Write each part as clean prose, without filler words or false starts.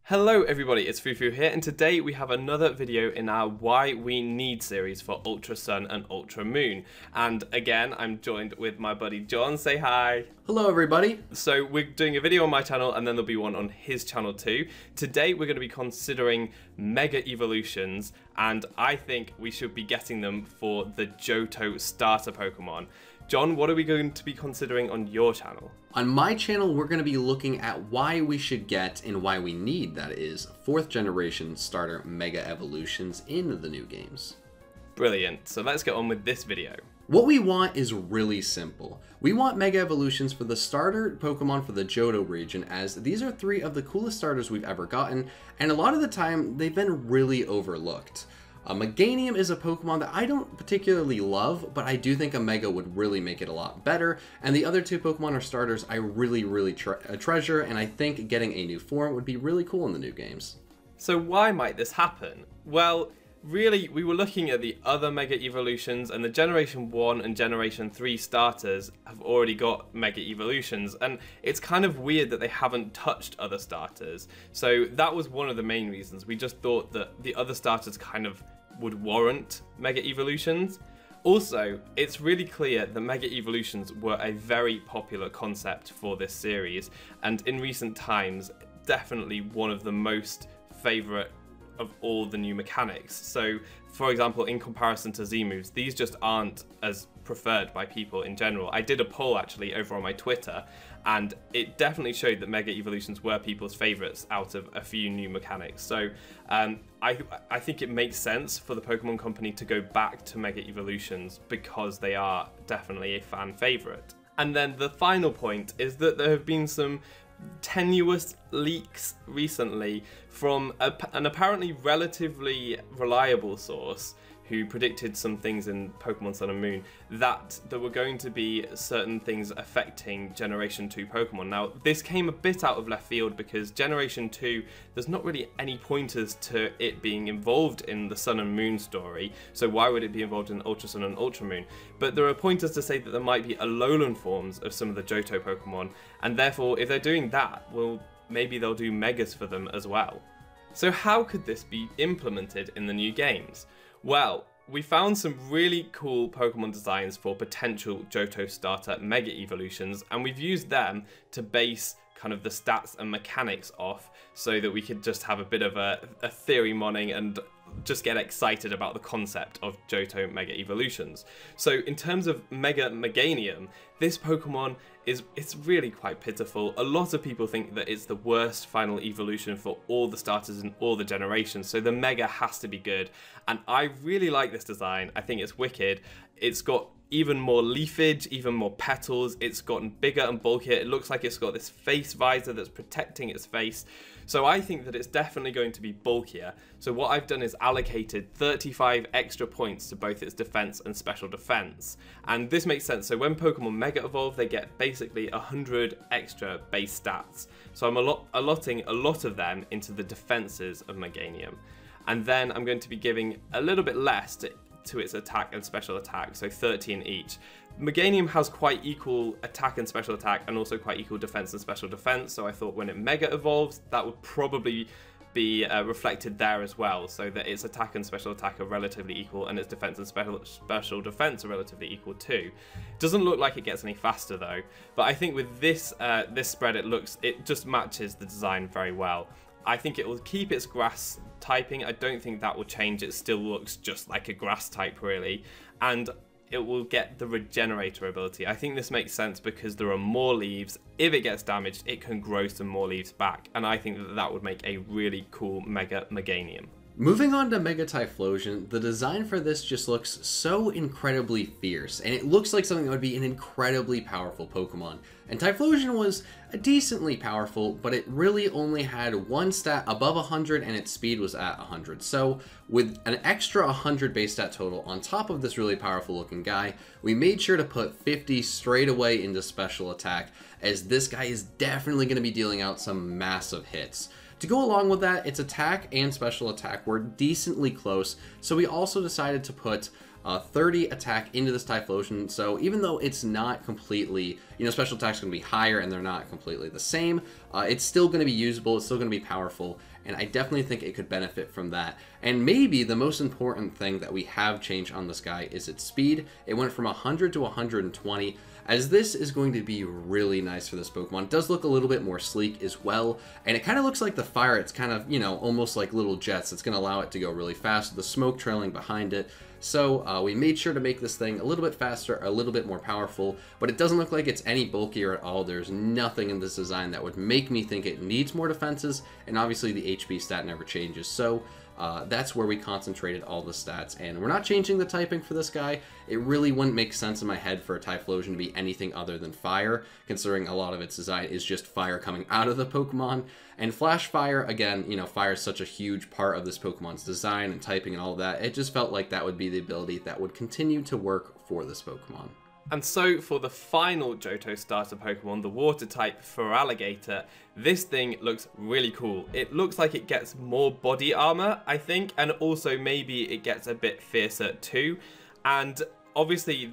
Hello everybody, it's Foo here, and today we have another video in our Why We Need series for Ultra Sun and Ultra Moon. And again, I'm joined with my buddy John. Say hi. Hello everybody. So we're doing a video on my channel and then there'll be one on his channel too. Today we're going to be considering Mega Evolutions, and I think we should be getting them for the Johto starter Pokemon. John, what are we going to be considering on your channel? On my channel, we're going to be looking at why we should get, and why we need, that is, 4th generation starter Mega Evolutions in the new games. Brilliant. So let's get on with this video. What we want is really simple. We want Mega Evolutions for the starter Pokemon for the Johto region, as these are 3 of the coolest starters we've ever gotten, and a lot of the time they've been really overlooked. Meganium is a Pokemon that I don't particularly love, but I do think a Mega would really make it a lot better, and the other 2 Pokemon are starters I really treasure, and I think getting a new form would be really cool in the new games. So why might this happen? Well, really, we were looking at the other Mega Evolutions, and the Generation 1 and Generation 3 starters have already got Mega Evolutions, and it's kind of weird that they haven't touched other starters. So that was one of the main reasons. We just thought that the other starters kind of would warrant Mega Evolutions. Also, it's really clear that Mega Evolutions were a very popular concept for this series, and in recent times, definitely one of the most favourite of all the new mechanics. So, for example, in comparison to Z-moves, these just aren't as preferred by people in general. I did a poll actually over on my Twitter, and it definitely showed that Mega Evolutions were people's favourites out of a few new mechanics. So I think it makes sense for the Pokemon Company to go back to Mega Evolutions because they are definitely a fan favourite. And then the final point is that there have been some tenuous leaks recently from an apparently relatively reliable source who predicted some things in Pokemon Sun and Moon, that there were going to be certain things affecting Generation 2 Pokemon. Now, this came a bit out of left field because Generation 2, there's not really any pointers to it being involved in the Sun and Moon story, so why would it be involved in Ultra Sun and Ultra Moon? But there are pointers to say that there might be Alolan forms of some of the Johto Pokemon, and therefore, if they're doing that, well, maybe they'll do Megas for them as well. So how could this be implemented in the new games? Well, we found some really cool Pokemon designs for potential Johto starter Mega Evolutions, and we've used them to base kind of the stats and mechanics off so that we could just have a bit of a theory modding and just get excited about the concept of Johto Mega Evolutions. So in terms of Meganium, this Pokemon it's really quite pitiful. A lot of people think that it's the worst final evolution for all the starters in all the generations, so the Mega has to be good. And I really like this design. I think it's wicked. It's got even more leafage, even more petals. It's gotten bigger and bulkier. It looks like it's got this face visor that's protecting its face. So I think that it's definitely going to be bulkier. So what I've done is allocated 35 extra points to both its defense and special defense. And this makes sense. So when Pokemon Mega Evolve, they get basically 100 extra base stats. So I'm allotting a lot of them into the defenses of Meganium. And then I'm going to be giving a little bit less to its attack and special attack, so 13 each. Meganium has quite equal attack and special attack, and also quite equal defense and special defense, so I thought when it Mega Evolves, that would probably be reflected there as well, so that its attack and special attack are relatively equal, and its defense and special defense are relatively equal too. Doesn't look like it gets any faster though, but I think with this this spread, it just matches the design very well. I think it will keep its grass typing. I don't think that will change. It still looks just like a grass type really, and it will get the regenerator ability. I think this makes sense because there are more leaves. If it gets damaged, it can grow some more leaves back, and I think that that would make a really cool Mega Meganium. Moving on to Mega Typhlosion, the design for this just looks so incredibly fierce, and it looks like something that would be an incredibly powerful Pokemon. And Typhlosion was decently powerful, but it really only had one stat above 100 and its speed was at 100. So with an extra 100 base stat total on top of this really powerful looking guy, we made sure to put 50 straight away into special attack, as this guy is definitely going to be dealing out some massive hits. To go along with that, its attack and special attack were decently close, so we also decided to put 30 attack into this Typhlosion. So even though it's not completely, special attack's going to be higher and they're not completely the same, it's still going to be usable, it's still going to be powerful, and I definitely think it could benefit from that. And maybe the most important thing that we have changed on this guy is its speed. It went from 100 to 120, as this is going to be really nice for this Pokemon. It does look a little bit more sleek as well, and it kind of looks like the fire, it's kind of, almost like little jets. It's going to allow it to go really fast with the smoke trailing behind it. So we made sure to make this thing a little bit faster, a little bit more powerful, but it doesn't look like it's any bulkier at all. There's nothing in this design that would make me think it needs more defenses, and obviously the HP stat never changes. So that's where we concentrated all the stats, and we're not changing the typing for this guy. It really wouldn't make sense in my head for a Typhlosion to be anything other than fire, considering a lot of its design is just fire coming out of the Pokemon. And Flash Fire, again, fire is such a huge part of this Pokemon's design and typing and all of that. It just felt like that would be the ability that would continue to work for this Pokemon. And so for the final Johto starter Pokemon, the water type Feraligatr, this thing looks really cool. It looks like it gets more body armor, I think, and also maybe it gets a bit fiercer too. And obviously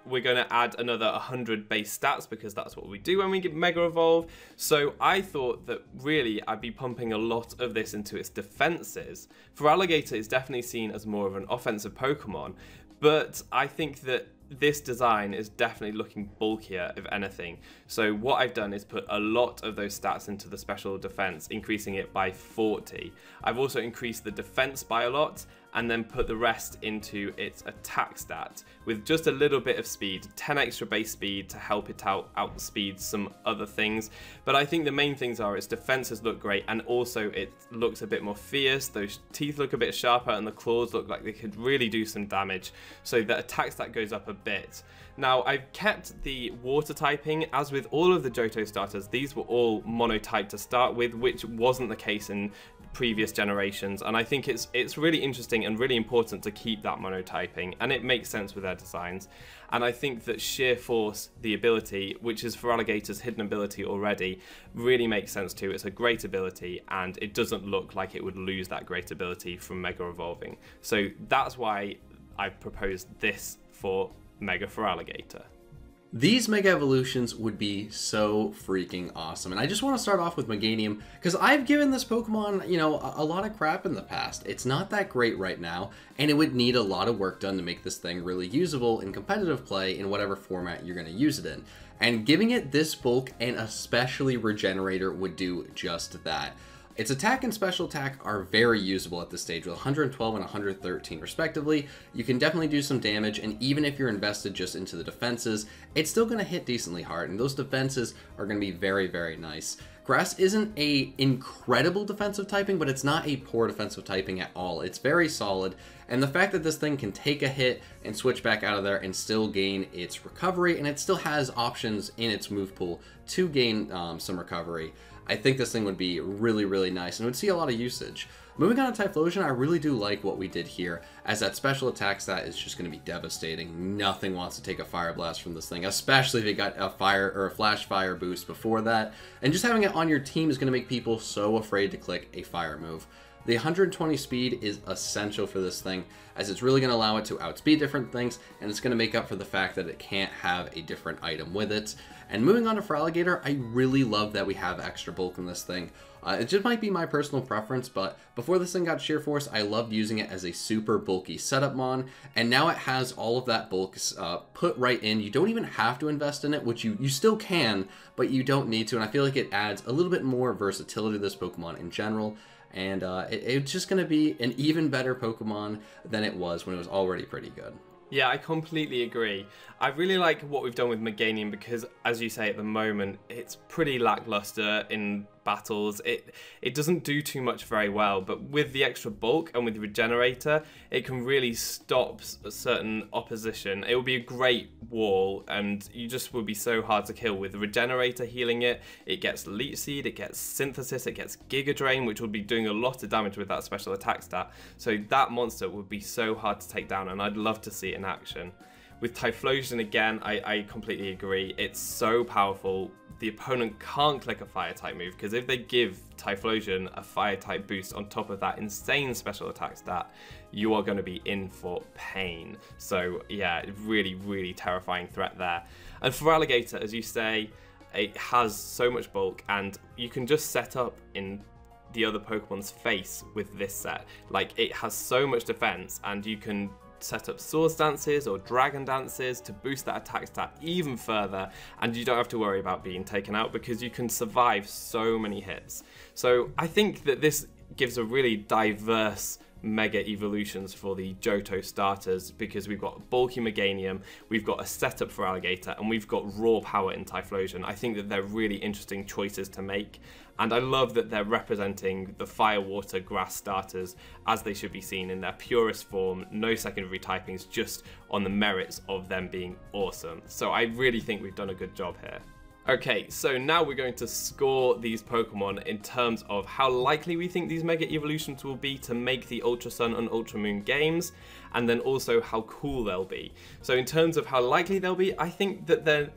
we're going to add another 100 base stats because that's what we do when we get Mega Evolve. So I thought that really I'd be pumping a lot of this into its defenses. Feraligatr is definitely seen as more of an offensive Pokemon, but I think that this design is definitely looking bulkier, if anything. So what I've done is put a lot of those stats into the special defense, increasing it by 40. I've also increased the defense by a lot, and then put the rest into its attack stat with just a little bit of speed, 10 extra base speed to help it outspeed some other things. But I think the main things are its defenses look great, and also it looks a bit more fierce. Those teeth look a bit sharper, and the claws look like they could really do some damage. So the attack stat goes up a bit. Now, I've kept the water typing. As with all of the Johto starters, these were all monotype to start with, which wasn't the case in previous generations, and I think it's really interesting and really important to keep that monotyping, and it makes sense with their designs. And I think that Sheer Force, the ability, which is Feraligatr's hidden ability already, really makes sense too. It's a great ability, and it doesn't look like it would lose that great ability from Mega Evolving. So that's why I've proposed this for Mega Feraligatr. These Mega Evolutions would be so freaking awesome. And I just want to start off with Meganium, because I've given this Pokemon, a lot of crap in the past. It's not that great right now, and it would need a lot of work done to make this thing really usable in competitive play in whatever format you're going to use it in. And giving it this bulk, and especially Regenerator, would do just that. Its attack and special attack are very usable at this stage with 112 and 113 respectively. You can definitely do some damage, and even if you're invested just into the defenses, it's still going to hit decently hard, and those defenses are going to be very, very nice. Grass isn't a incredible defensive typing, but it's not a poor defensive typing at all. It's very solid, and the fact that this thing can take a hit and switch back out of there and still gain its recovery, and it still has options in its move pool to gain some recovery, I think this thing would be really, really nice and would see a lot of usage. Moving on to Typhlosion, I really do like what we did here, as that special attack stat is just going to be devastating. Nothing wants to take a Fire Blast from this thing, especially if it got a Fire or a Flash Fire boost before that. And just having it on your team is going to make people so afraid to click a Fire move. The 120 speed is essential for this thing, as it's really going to allow it to outspeed different things, and it's going to make up for the fact that it can't have a different item with it. And moving on to Feraligatr, I really love that we have extra bulk in this thing. It just might be my personal preference, but before this thing got Sheer Force, I loved using it as a super bulky setup mon, and now it has all of that bulk put right in. You don't even have to invest in it, which you still can, but you don't need to, and I feel like it adds a little bit more versatility to this Pokemon in general. And it's just going to be an even better Pokemon than it was when it was already pretty good. Yeah, I completely agree. I really like what we've done with Meganium because, as you say, at the moment, it's pretty lackluster in battles. It doesn't do too much very well, but with the extra bulk and with Regenerator, it can really stop a certain opposition. It will be a great wall, and you just will be so hard to kill. With Regenerator healing it, it gets Leech Seed, it gets Synthesis, it gets Giga Drain, which will be doing a lot of damage with that special attack stat. So that monster would be so hard to take down, and I'd love to see it in action. With Typhlosion, again, I completely agree. It's so powerful. The opponent can't click a fire-type move, because if they give Typhlosion a fire-type boost on top of that insane special attack stat, you are going to be in for pain. So yeah, really, really terrifying threat there. And for Alligator, as you say, it has so much bulk, and you can just set up in the other Pokemon's face with this set. Like, it has so much defense, and you can set up Swords Dances or Dragon Dances to boost that attack stat even further, and you don't have to worry about being taken out because you can survive so many hits. So I think that this gives a really diverse Mega Evolutions for the Johto starters, because we've got bulky Meganium, we've got a setup for Alligator, and we've got raw power in Typhlosion. I think that they're really interesting choices to make, and I love that they're representing the fire, water, grass starters as they should be seen in their purest form, no secondary typings, just on the merits of them being awesome. So I really think we've done a good job here. Okay, so now we're going to score these Pokemon in terms of how likely we think these Mega Evolutions will be to make the Ultra Sun and Ultra Moon games, and then also how cool they'll be. So in terms of how likely they'll be, I think that they're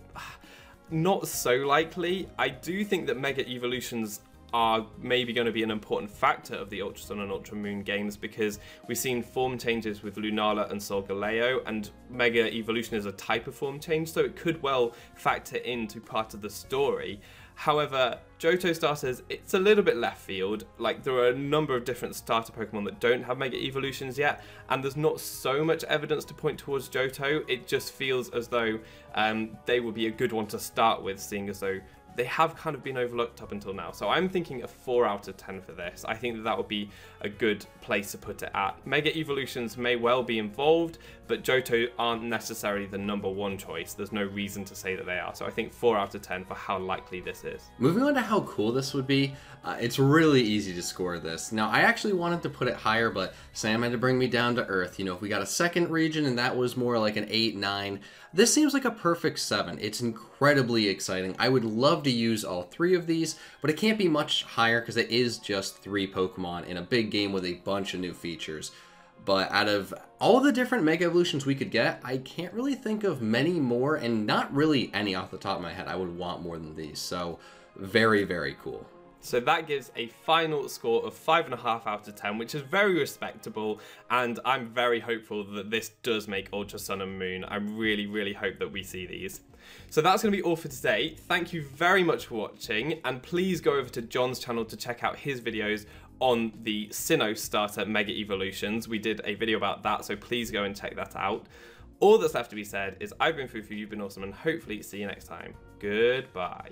not so likely. I do think that Mega Evolutions are maybe going to be an important factor of the Ultra Sun and Ultra Moon games, because we've seen form changes with Lunala and Solgaleo, and Mega Evolution is a type of form change, so it could well factor into part of the story. However, Johto starters, it's a little bit left field. Like, there are a number of different starter Pokemon that don't have Mega Evolutions yet, and there's not so much evidence to point towards Johto. It just feels as though they would be a good one to start with, seeing as though they have kind of been overlooked up until now. So I'm thinking a 4 out of 10 for this. I think that that would be a good place to put it at. Mega Evolutions may well be involved, but Johto aren't necessarily the #1 choice. There's no reason to say that they are. So I think 4 out of 10 for how likely this is. Moving on to how cool this would be, it's really easy to score this. Now, I actually wanted to put it higher, but Sam had to bring me down to earth. You know, if we got a second region and that was more like an 8, 9, this seems like a perfect 7. It's incredibly exciting. I would love to use all 3 of these, but it can't be much higher because it is just 3 Pokemon in a big game with a bunch of new features. But out of all the different Mega Evolutions we could get, I can't really think of many more, and not really any off the top of my head I would want more than these. So very, very cool. So that gives a final score of 5.5 out of 10, which is very respectable, and I'm very hopeful that this does make Ultra Sun and Moon. I really, really hope that we see these. So that's going to be all for today. Thank you very much for watching, and please go over to John's channel to check out his videos on the Sinnoh starter Mega Evolutions. We did a video about that, so please go and check that out. All that's left to be said is I've been foofootoo, you've been awesome, and hopefully see you next time. Goodbye.